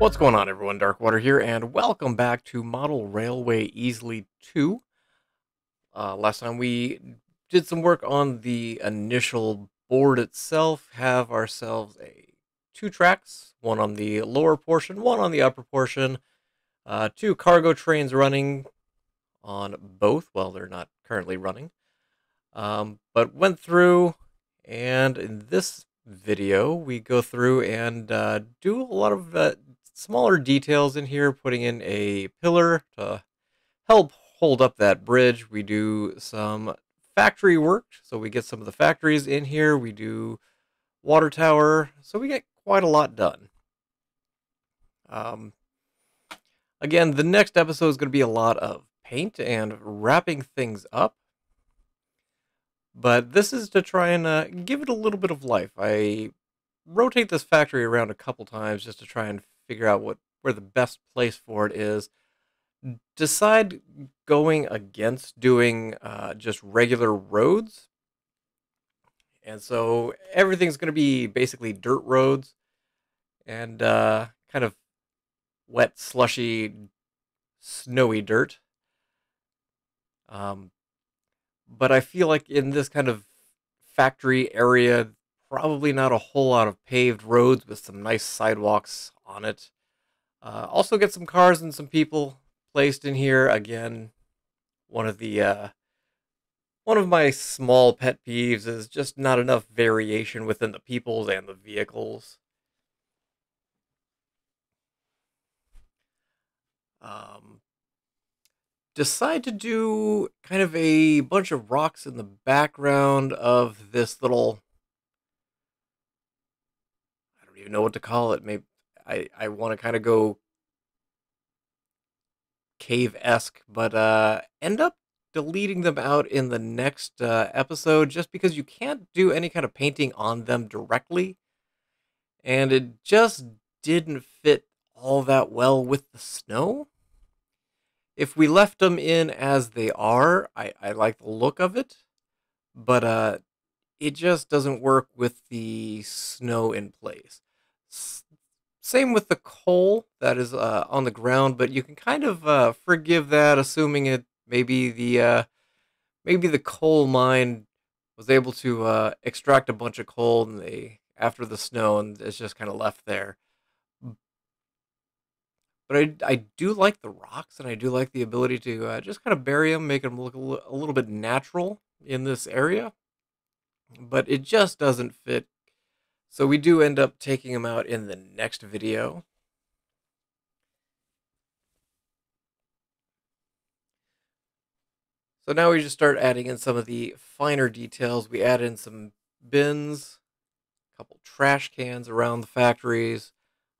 What's going on, everyone? Darkwater here, and welcome back to Model Railway Easily 2. Last time we did some work on the initial board itself, have ourselves two tracks, one on the lower portion, one on the upper portion, two cargo trains running on both. Well, they're not currently running, but went through, and in this video, we go through and do a lot of smaller details in here, putting in a pillar to help hold up that bridge. We do some factory work, so we get some of the factories in here. We do water tower, so we get quite a lot done. Again, the next episode is going to be a lot of paint and wrapping things up. But this is to try and give it a little bit of life. I rotate this factory around a couple times just to try and figure out where the best place for it is. Decide going against doing just regular roads. And so everything's going to be basically dirt roads and kind of wet, slushy, snowy dirt. But I feel like in this kind of factory area, probably not a whole lot of paved roads with some nice sidewalks on it. Also get some cars and some people placed in here. Again, one of my small pet peeves is just not enough variation within the peoples and the vehicles. Decide to do kind of a bunch of rocks in the background of this little, I don't even know what to call it. Maybe I want to kind of go cave-esque, but end up deleting them out in the next episode just because you can't do any kind of painting on them directly. And it just didn't fit all that well with the snow. If we left them in as they are, I like the look of it, but it just doesn't work with the snow in place. Same with the coal that is on the ground, but you can kind of forgive that, assuming it maybe the coal mine was able to extract a bunch of coal and after the snow, and it's just kind of left there. But I do like the rocks, and I do like the ability to just kind of bury them, make them look a little bit natural in this area. But it just doesn't fit. So we do end up taking them out in the next video. So now we just start adding in some of the finer details. We add in some bins, a couple trash cans around the factories.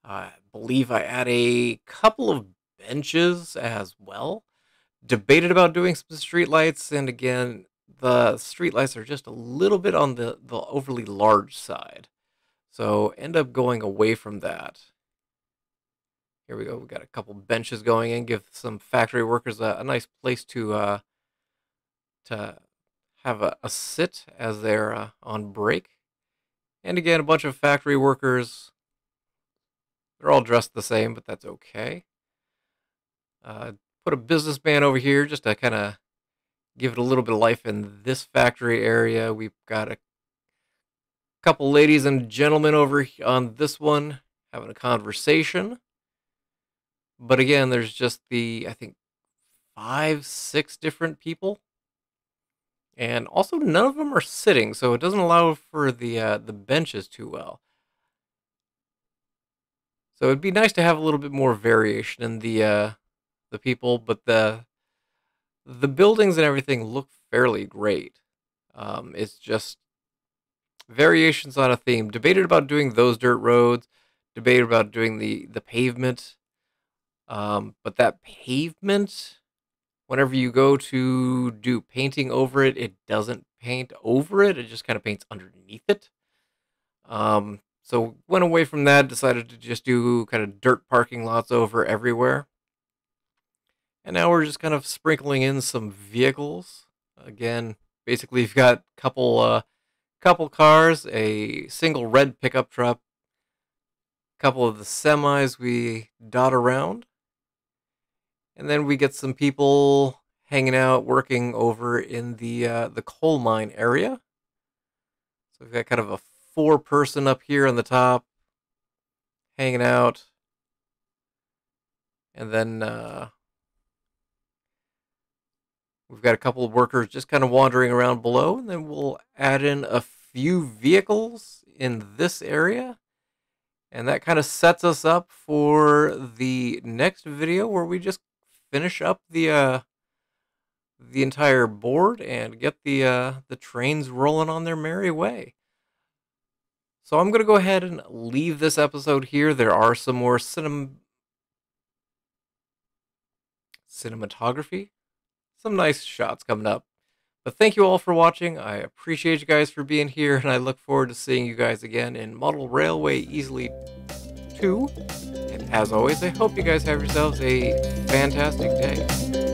I believe I add a couple of benches as well. Debated about doing some streetlights, and again, the streetlights are just a little bit on the overly large side. So end up going away from that. Here we go. We got a couple benches going in, give some factory workers a nice place to have a sit as they're on break. And again, a bunch of factory workers. They're all dressed the same, but that's okay. Put a businessman over here just to kind of give it a little bit of life in this factory area. We've got a couple ladies and gentlemen over on this one having a conversation. But again, there's just I think 5, 6 different people. And also none of them are sitting, so it doesn't allow for the benches too well. So it'd be nice to have a little bit more variation in the people, but the buildings and everything look fairly great. It's just variations on a theme. Debated about doing those dirt roads. Debated about doing the pavement. But that pavement, whenever you go to do painting over it, it doesn't paint over it. It just kind of paints underneath it. So went away from that, decided to just do kind of dirt parking lots over everywhere. And now we're just kind of sprinkling in some vehicles. Again, basically you've got a couple cars, a single red pickup truck, couple of the semis we dot around. And then we get some people hanging out, working over in the coal mine area. So we've got kind of a 4-person up here on the top, hanging out. And then we've got a couple of workers just kind of wandering around below. And then we'll add in a few vehicles in this area. And that kind of sets us up for the next video where we just finish up the entire board and get the trains rolling on their merry way. So I'm going to go ahead and leave this episode here. There are some more cinematography, some nice shots coming up. But thank you all for watching. I appreciate you guys for being here, and I look forward to seeing you guys again in Model Railway Easily 2. And as always, I hope you guys have yourselves a fantastic day.